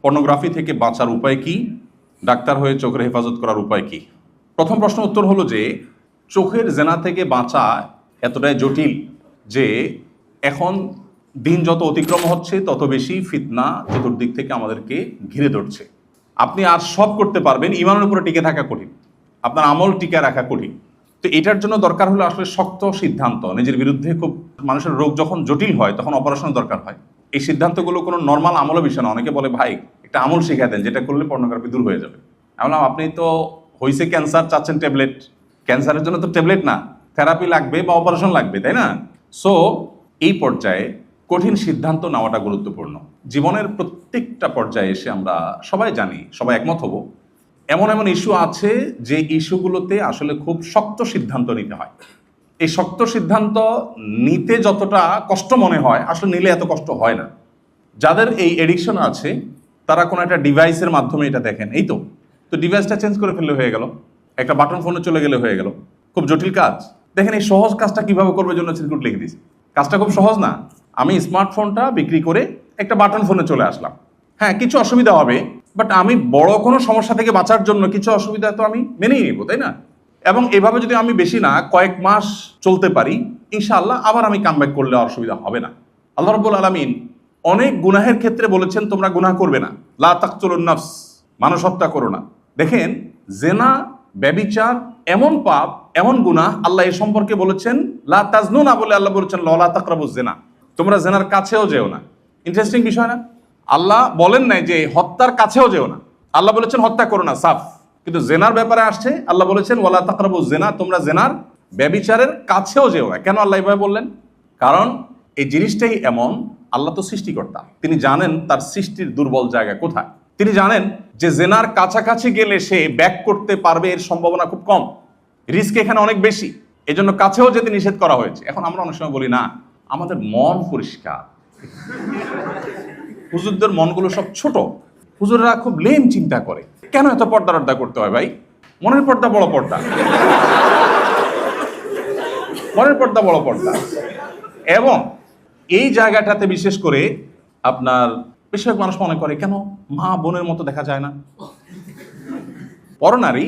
Pornography থেকে বাঁচার উপায় কি? ডাক্তার হয়ে চোখের হেফাজত করার উপায় কি? প্রথম প্রশ্ন উত্তর হলো যে চোখের জেনা থেকে বাঁচা এতটাই জটিল যে এখন দিন যত অতিক্রম হচ্ছে তত বেশি ফিতনা চতুর্দিক থেকে আমাদেরকে ঘিরে ধরছে। আপনি আর সব করতে পারবেন, ইমানের উপরে টিকে থাকা কঠিন, আপনার আমল টিকে রাখা কঠিন। তো এটার জন্য দরকার হলো আসলে শক্ত সিদ্ধান্ত নিজের বিরুদ্ধে। খুব মানুষের রোগ যখন জটিল হয় তখন অপারেশন দরকার হয়। এই সিদ্ধান্তগুলো কোনো নর্মাল আমলের বিষয় না। অনেকে বলে ভাই একটা আমল শিখা দেন যেটা করলে পর্নোগ্রাফি দূর হয়ে যাবে। আমি বললাম আপনি তো হয়েছে ক্যান্সার, চাচ্ছেন ট্যাবলেট। ক্যান্সারের জন্য তো ট্যাবলেট না, থেরাপি লাগবে বা অপারেশন লাগবে, তাই না? সো এই পর্যায়ে কঠিন সিদ্ধান্ত নেওয়াটা গুরুত্বপূর্ণ। জীবনের প্রত্যেকটা পর্যায়ে এসে আমরা সবাই জানি, সবাই একমত হব, এমন এমন ইস্যু আছে যে ইস্যুগুলোতে আসলে খুব শক্ত সিদ্ধান্ত নিতে হয়। এই শক্ত সিদ্ধান্ত নিতে যতটা কষ্ট মনে হয় আসলে নিলে এত কষ্ট হয় না। যাদের এই এডিকশন আছে তারা কোনো একটা ডিভাইসের মাধ্যমে এটা দেখেন, এই তো ডিভাইসটা চেঞ্জ করে ফেললে হয়ে গেল, একটা বাটন ফোনে চলে গেলে হয়ে গেল। খুব জটিল কাজ। দেখেন এই সহজ কাজটা কিভাবে করবে জন্য সিকিউরিটি লিখে দিয়েছি। কাজটা খুব সহজ না। আমি স্মার্টফোনটা বিক্রি করে একটা বাটন ফোনে চলে আসলাম। হ্যাঁ, কিছু অসুবিধা হবে, বাট আমি বড় কোনো সমস্যা থেকে বাঁচার জন্য কিছু অসুবিধা তো আমি মেনেই নিব, তাই না? এবং এভাবে যদি আমি বেশি না কয়েক মাস চলতে পারি, ইনশাআল্লাহ আবার আমি কামব্যাক করলে অসুবিধা হবে না। আল্লাহ রাব্বুল আলামিন অনেক গুনাহের ক্ষেত্রে বলেছেন তোমরা গুনাহ করবে না, লা তাকতুলুন নাফস, মানুষ হত্যা করো না। দেখেন জেনা, ব্যভিচার এমন পাপ, এমন গুনাহ, আল্লাহ এ সম্পর্কে বলেছেন লা তাজনুনা বলে আল্লাহ বলেছেন লা তাকরাবুজ জিনা, তোমরা জেনার কাছেও যেও না। ইন্টারেস্টিং বিষয় না? আল্লাহ বলেন নাই যে হত্যার কাছেও যেও না, আল্লাহ বলেছেন হত্যা করো না, সাফ। কিন্তু জেনার ব্যাপারে আসছে আল্লাহ বলেছেন ওয়ালা তাকরাবুজ জিনা, তোমরা জেনার, ব্যভিচারের কাছেও যেও না। কেন আল্লাহ এভাবে বললেন? কারণ এই জিনিসটাই এমন, আল্লাহ তো সৃষ্টিকর্তা, তিনি জানেন তার সৃষ্টির দুর্বল জায়গা কোথায়। তিনি জানেন যে জেনার কাছাকাছি গেলে সে ব্যাক করতে পারবে এর সম্ভাবনা খুব কম, রিস্ক এখানে অনেক বেশি, এজন্য কাছেও যেতে নিষেধ করা হয়েছে। এখন আমরা অনেক সময় বলি না আমাদের মন পরিষ্কার, হুজুরদের মনগুলো সব ছোট, হুজুররা খুব লেম চিন্তা করে। কেন এত পর্দা রর্দা করতে হয় ভাই? মনের পর্দা বড় পর্দা, মনের পর্দা বড় পর্দা। এবং এই জায়গাটাতে বিশেষ করে আপনার বেশিরভাগ মানুষ মনে করে কেন মা বোনের মতো দেখা যায় না, পরনারী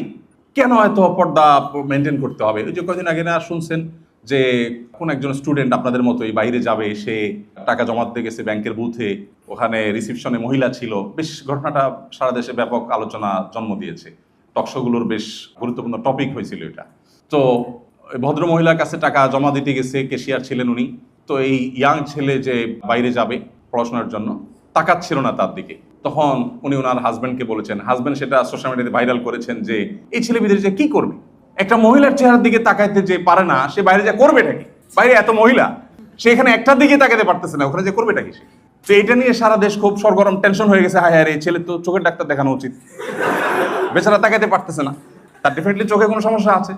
কেন এত পর্দা মেনটেন করতে হবে? ওই যে কয়েকদিন আগে না শুনছেন যে কোন একজন স্টুডেন্ট আপনাদের মতোই বাইরে যাবে, সে টাকা জমাতে গেছে ব্যাংকের বুথে, ওখানে রিসিপশনে মহিলা ছিল। বেশ ঘটনাটা সারা দেশে ব্যাপক আলোচনা জন্ম দিয়েছে, টকশোগুলোর বেশ গুরুত্বপূর্ণ টপিক হয়েছিল এটা। তো ভদ্র মহিলার কাছে টাকা জমা দিতে গেছে, ক্যাশিয়ার ছিলেন উনি। তো এই ইয়াং ছেলে যে বাইরে যাবে পড়াশোনার জন্য তাকাচ্ছিল না তার দিকে, তখন উনি ওনার হাজব্যান্ডকে বলেছেন, হাজব্যান্ড সেটা সোশ্যাল মিডিয়াতে ভাইরাল করেছেন যে এই ছেলে বিদেশে যে কি করবে, একটা মহিলার চেহারার দিকে তাকাইতে যে পারে না সে বাইরে যা করবেটা কি? বাইরে এত মহিলা, সে এখানে একটার দিকে তাকাতে পারতেছে না, ওখানে যে করবেটা কি সে? তো এটা নিয়ে সারা দেশ খুব সরগরম, টেনশন হয়ে গেছে। হায় হায় রে, ছেলে তো চোখের ডাক্তার দেখানো উচিত, বেচারা তাকাতে পারতেছে না, তার ডেফিনেটলি চোখে কোনো সমস্যা আছে।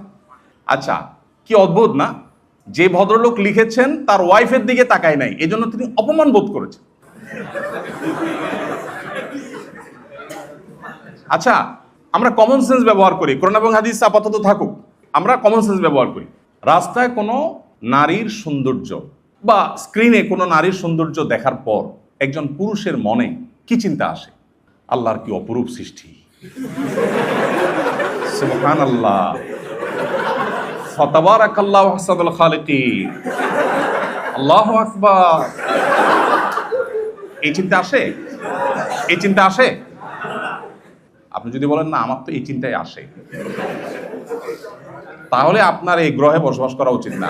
আচ্ছা, কি অদ্ভুত না, যে ভদ্রলোক লিখেছেন তার ওয়াইফের দিকে তাকায় নাই, এজন্য তিনি অপমান বোধ করেছেন। আচ্ছা, আমরা কমন সেন্স ব্যবহার করি, কোরআন এবং হাদিস আপাতত থাকুক, আমরা কমন সেন্স ব্যবহার করি। রাস্তায় কোনো নারীর সৌন্দর্য বা স্ক্রিনে কোনো নারীর সৌন্দর্য দেখার পর একজন পুরুষের মনে কি চিন্তা আসে? আল্লাহর কি অপরূপ সৃষ্টি, সুবহানাল্লাহ, ফাতাবারাকাল্লাহু আহসানুল খালিকিন, আল্লাহু আকবার। এই চিন্তা আসে? এই চিন্তা আসে? আপনি যদি বলেন না আমার তো এই চিন্তাই আসে, তাহলে আপনার এই গ্রহে বসবাস করা উচিত না।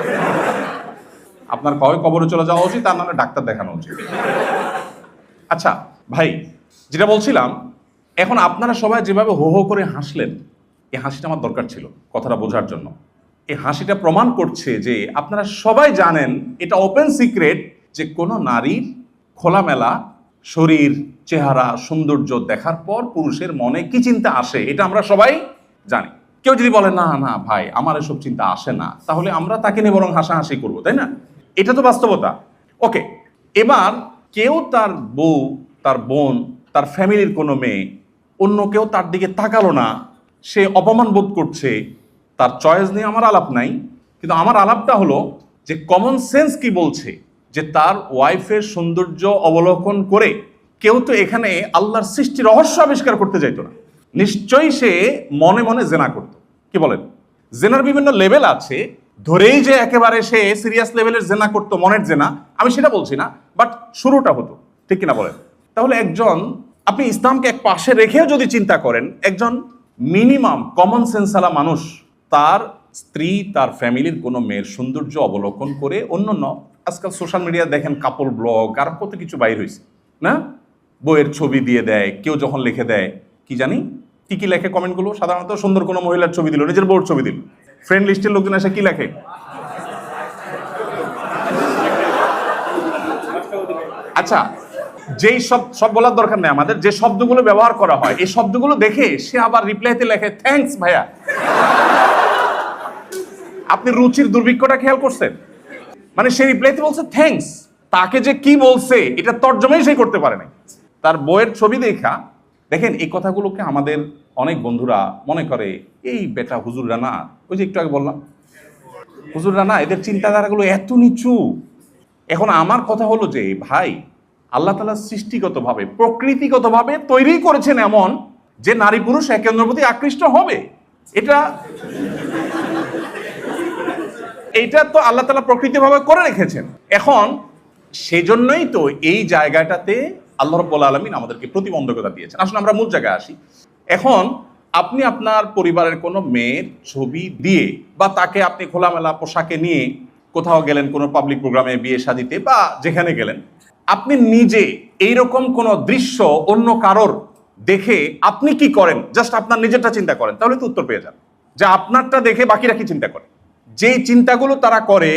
আপনার কবে কবরে চলে যাওয়া উচিত, তার নাহলে ডাক্তার দেখানো উচিত। আচ্ছা ভাই, যেটা বলছিলাম, এখন আপনারা সবাই যেভাবে হো হো করে হাসলেন, এই হাসিটা আমার দরকার ছিল কথাটা বোঝার জন্য। এই হাসিটা প্রমাণ করছে যে আপনারা সবাই জানেন, এটা ওপেন সিক্রেট, যে কোনো নারীর খোলামেলা শরীর, চেহারা, সৌন্দর্য দেখার পর পুরুষের মনে কি চিন্তা আসে এটা আমরা সবাই জানি। কেউ যদি বলে না না ভাই আমার এসব চিন্তা আসে না, তাহলে আমরা তাকে নিয়ে বরং হাসাহাসি করবো, তাই না? এটা তো বাস্তবতা। ওকে, এবার কেউ তার বউ, তার বোন, তার ফ্যামিলির কোনো মেয়ে, অন্য কেউ তার দিকে তাকালো না, সে অপমান বোধ করছে, তার চয়েস নিয়ে আমার আলাপ নাই। কিন্তু আমার আলাপটা হলো যে কমন সেন্স কি বলছে, যে তার ওয়াইফের সৌন্দর্য অবলোকন করে কেউ তো এখানে আল্লাহর সৃষ্টি রহস্য আবিষ্কার করতে যাইতো না, নিশ্চয়ই সে মনে মনে জেনা করত। কি বলেন? জেনার বিভিন্ন লেভেল আছে, ধরেই যে একেবারে সে সিরিয়াস লেভেলের জেনা করতো, মনের জেনা, আমি সেটা বলছি না, বাট শুরুটা হতো। ঠিক কিনা বলেন? তাহলে একজন, আপনি ইসলামকে এক পাশে রেখেও যদি চিন্তা করেন, একজন মিনিমাম কমন সেন্সালা মানুষ তার স্ত্রী, তার ফ্যামিলির কোনো মেয়ের সৌন্দর্য অবলোকন করে, অন্যান্য আজকাল সোশ্যাল মিডিয়া দেখেন কাপল ব্লগ আর কত কিছু বাইর হয়েছে না, বইয়ের ছবি দিয়ে দেয়, কেউ যখন লিখে দেয় কি জানি কি কি লেখে কমেন্টগুলো, সাধারণত সুন্দর কোনো মহিলার ছবি দিল, নিজের বউর ছবি দিল, ফ্রেন্ড লিস্টের লোকজন এসে কি লেখে, আচ্ছা যেই সব বলার দরকার নেই আমাদের, যে শব্দগুলো ব্যবহার করা হয় এই শব্দগুলো দেখে সে আবার রিপ্লাইতে লেখে থ্যাঙ্কস ভাইয়া। আপনি রুচির দুর্ভিক্ষটা খেয়াল করছেন? মানে সে রিপ্লাইতে বলছে থ্যাঙ্কস, তাকে যে কি বলছে এটা তর্জমাই সে করতে পারে না, তার বইয়ের ছবি দেখা। দেখেন এই কথাগুলোকে আমাদের অনেক বন্ধুরা মনে করে এই বেটা হুজুররা না, ওই যে একটু আগে বললাম হুজুররা না, এদের চিন্তাধারাগুলো এত নিচু। এখন আমার কথা হলো যে ভাই, আল্লাহ তাআলা সৃষ্টিগতভাবে প্রকৃতিগতভাবে তৈরি করেছেন এমন যে নারী পুরুষ একে অন্যের প্রতি আকৃষ্ট হবে। এটা তো আল্লাহ তাআলা প্রকৃতিভাবে করে রেখেছেন। এখন সেজন্যই তো এই জায়গাটাতে আল্লাহ রাব্বুল আলামিন আমাদেরকে প্রতিবন্ধকতা দিয়েছেন। আসলে আমরা মূল জায়গায় আসি। এখন আপনি আপনার পরিবারের কোনো মেয়ের ছবি দিয়ে বা তাকে আপনি খোলামেলা পোশাকে নিয়ে কোথাও গেলেন, কোনো পাবলিক প্রোগ্রামে, বিয়ে শাদিতে বা যেখানে গেলেন, আপনি নিজে এইরকম কোন দৃশ্য অন্য কারোর দেখে আপনি কি করেন, জাস্ট আপনার নিজেরটা চিন্তা করেন, তাহলে তো উত্তর পেয়ে যান। যে আপনারটা দেখে বাকিরা কি চিন্তা করে, যেই চিন্তাগুলো তারা করে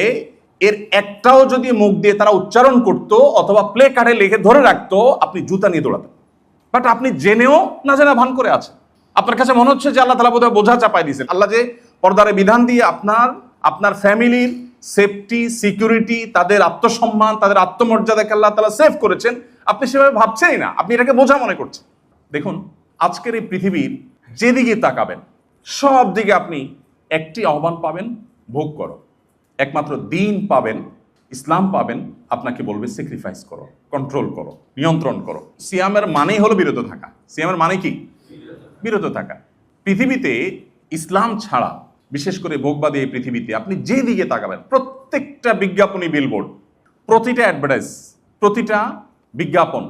এর একটাও যদি মুখ দিয়ে তারা উচ্চারণ করত অথবা প্লে কার্ডে লিখে ধরে রাখতো, আপনি জুতা নিয়ে দৌড়াতেন। বাট আপনি জেনেও না জেনে ভান করে আছেন। আপনার কাছে মনে হচ্ছে যে আল্লাহ তাআলা বোধহয় বোঝা চাপাই দিয়েছেন। আল্লাহ যে পর্দারে বিধান দিয়ে আপনার ফ্যামিলির সেফটি, সিকিউরিটি, তাদের আত্মসম্মান, তাদের আত্মমর্যাদাকে আল্লাহ তাআলা সেভ করেছেন, আপনি সেভাবে ভাবছেনই না, আপনি এটাকে বোঝা মনে করছেন। দেখুন আজকের এই পৃথিবীর যেদিকে তাকাবেন সব দিকে আপনি একটি আহ্বান পাবেন, ভোগ করো। একমাত্র দিন পাবেন, ইসলাম পাবেন, আপনাকে বলবে স্যাক্রিফাইস করো, কন্ট্রোল করো, নিয়ন্ত্রণ করো। সিয়ামের মানেই হলো বিরত থাকা। সিয়ামের মানে কি? বিরত থাকা। পৃথিবীতে ইসলাম ছাড়া, বিশেষ করে ভোগবাদী এই পৃথিবীতে আপনি যে দিকে তাকাবেন, প্রত্যেকটা বিজ্ঞাপনী বিলবোর্ড, প্রতিটা অ্যাডভার্টাইজ, প্রতিটা বিজ্ঞাপন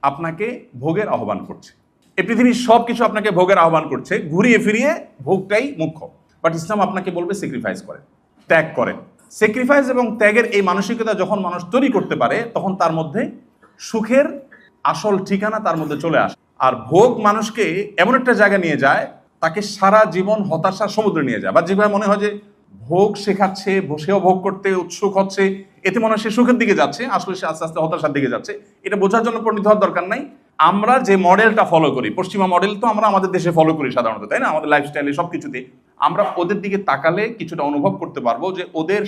আপনাকে ভোগের আহ্বান করছে। এই পৃথিবীর সব কিছু আপনাকে ভোগের আহ্বান করছে, ঘুরিয়ে ফিরিয়ে ভোগটাই মুখ্য। বাট ইসলাম আপনাকে বলবে স্যাক্রিফাইস করেন, ত্যাগ করেন। স্যাক্রিফাইস এবং ত্যাগের এই মানসিকতা যখন মানুষ তৈরি করতে পারে, তখন তার মধ্যে সুখের আসল ঠিকানা তার মধ্যে চলে আসে। আর ভোগ মানুষকে এমন একটা জায়গায় নিয়ে যায়, তাকে সারা জীবন হতাশার সমুদ্রে নিয়ে যায়। বা যেভাবে মনে হয় যে ভোগ শেখাচ্ছে, বসেও ভোগ করতে উৎসুক হচ্ছে, এতে মনে হয় সে সুখের দিকে যাচ্ছে, আসলে সে আস্তে আস্তে হতাশার দিকে যাচ্ছে। এটা বোঝার জন্য পণ্ডিত হওয়ার দরকার নাই। আমরা যে মডেলটা ফলো করি, পশ্চিমা মডেল তো আমরা আমাদের দেশে ফলো করি সাধারণত, তাই না? আমাদের লাইফস্টাইলে সবকিছুতে আমরা ওদের দিকে তাকালে কিছুটা অনুভব করতে পারবো যে ওদের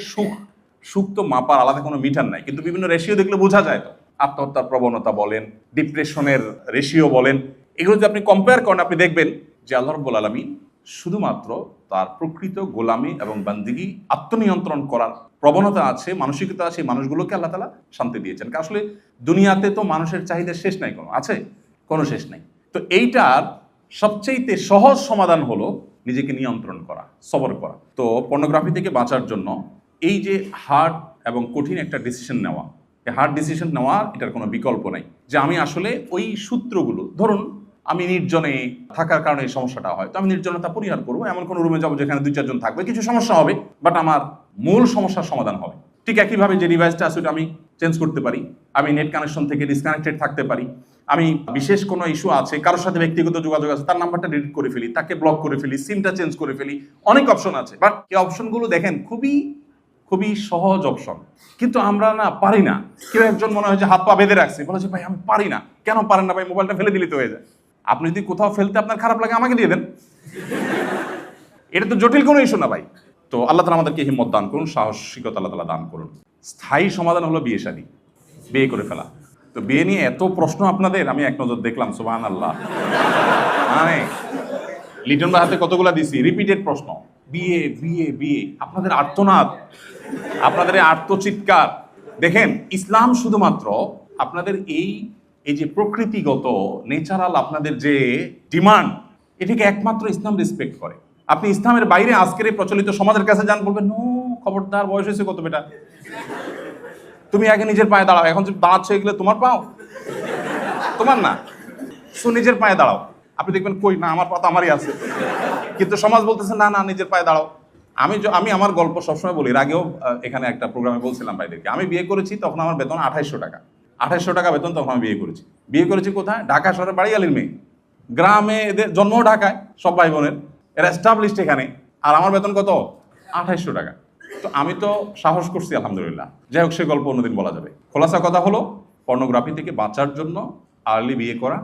সুখ তো মাপার আলাদা কোনো মিটার নাই, কিন্তু বিভিন্ন রেশিও দেখলে বোঝা যায়। তো আত্মহত্যার প্রবণতা বলেন, ডিপ্রেশনের রেশিও বলেন, এগুলো যদি আপনি কম্পেয়ার করেন, আপনি দেখবেন যে আল্লাহ রাব্বুল আলামিন শুধুমাত্র তার প্রকৃত গোলামি এবং বান্দিগি, আত্মনিয়ন্ত্রণ করার প্রবণতা আছে, মানসিকতা আছে, মানুষগুলোকে আল্লাহ তাআলা শান্তি দিয়েছেন। আসলে দুনিয়াতে তো মানুষের চাহিদা শেষ নাই, কোনো আছে? কোনো শেষ নাই। তো এইটার সবচেয়ে সহজ সমাধান হলো নিজেকে নিয়ন্ত্রণ করা, সবর করা। তো পর্নোগ্রাফি থেকে বাঁচার জন্য এই যে হার্ড এবং কঠিন একটা ডিসিশন নেওয়া, হার্ড ডিসিশন নেওয়া, এটার কোনো বিকল্প নাই। যে আমি আসলে ওই সূত্রগুলো, ধরুন আমি নির্জনে থাকার কারণে এই সমস্যাটা হয়, তো আমি নির্জনতা পরিহার করবো, এমন কোনো রুমে যাবো যেখানে 2-4 জন থাকবে, কিছু সমস্যা হবে, বাট আমার মূল সমস্যার সমাধান হবে। ঠিক একইভাবে যে ডিভাইসটা আছে ওটা আমি চেঞ্জ করতে পারি, আমি নেট কানেকশন থেকে ডিসকানেক্টেড থাকতে পারি, আমি বিশেষ কোনো ইস্যু আছে, কারোর সাথে ব্যক্তিগত যোগাযোগ আছে, তার নাম্বারটা ডিলিট করে ফেলি, তাকে ব্লক করে ফেলি, সিমটা চেঞ্জ করে ফেলি, অনেক অপশন আছে। বাট এই অপশনগুলো দেখেন খুবই খুবই সহজ অপশন, কিন্তু আমরা না পারি না। কেউ একজন মনে হয় যে হাত পা বেঁধে রাখছে, বলে যে ভাই আমি পারি না। কেন পারেন না ভাই? মোবাইলটা ফেলে দিলে তো হয়ে যায়। আপনি যদি কোথাও ফেলতে আপনার খারাপ লাগে, আমাকে দিয়ে দেন, এটা তো জটিল কোনো ইস্যু না ভাই। তো আল্লাহ তাআলা আমাদেরকে হিম্মত দান করুন, সাহসিকতা আল্লাহ তাআলা দান করুন। স্থায়ী সমাধান হলো বিয়ে শাদী, বিয়ে করে ফেলা। তো বিয়ে নিয়ে এত প্রশ্ন আপনাদের, আমি এক নজর দেখলাম, সুবহানাল্লাহ, মানে লিটন ভাই হাতে কতগুলা দিছি, রিপিটেড প্রশ্ন, বিয়ে বিয়ে বিয়ে। আপনাদের আর্তনাদ, আপনাদের এই আর্তচিৎকার দেখেন। ইসলাম শুধুমাত্র আপনাদের এই এই যে প্রকৃতিগত নেচারাল আপনাদের যে ডিমান্ড, এটাকে একমাত্র ইসলাম রেসপেক্ট করে। আপনি ইসলামের বাইরে আজকের এই প্রচলিত সমাজের কাছে যান, বলবেন নো, খবরদার, বয়স হয়েছে কত বেটা, তুমি আগে নিজের পায়ে দাঁড়াও। এখন যে দাঁড়াচ্ছ এগুলো তোমার পাও, তোমার না, সো নিজের পায়ে দাঁড়াও। আপনি দেখবেন কই না, আমার পা তো আমারই আছে, কিন্তু সমাজ বলতেছে না না, নিজের পায়ে দাঁড়াও। আমি আমার গল্প সবসময় বলি, এর আগেও এখানে একটা প্রোগ্রামে বলছিলাম ভাইদেরকে, আমি বিয়ে করেছি তখন আমার বেতন 2800 টাকা। 2800 টাকা বেতন তখন আমি বিয়ে করেছি কোথায়? ঢাকা শহরের বাড়িয়ালির মেয়ে, গ্রামে, এদের জন্ম ঢাকায়, সব ভাই বোনের, এরা এস্টাবলিশড এখানে, আর আমার বেতন কত? 2800 টাকা। তো আমি তো সাহস করছি আলহামদুলিল্লাহ। যাই হোক, সে গল্প অন্যদিন বলা যাবে। খোলাসা কথা হলো, পর্নোগ্রাফি থেকে বাঁচার জন্য আর্লি বিয়ে করা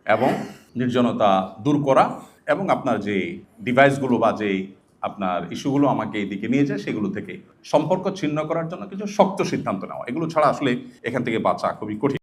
এবং নির্জনতা দূর করা, এবং আপনার যে ডিভাইসগুলো বা যে আপনার ইস্যুগুলো আমাকে এইদিকে নিয়ে যায়, সেগুলো থেকে সম্পর্ক ছিন্ন করার জন্য কিছু শক্ত সিদ্ধান্ত নেওয়া, এগুলো ছাড়া আসলে এখান থেকে বাঁচা খুবই কঠিন।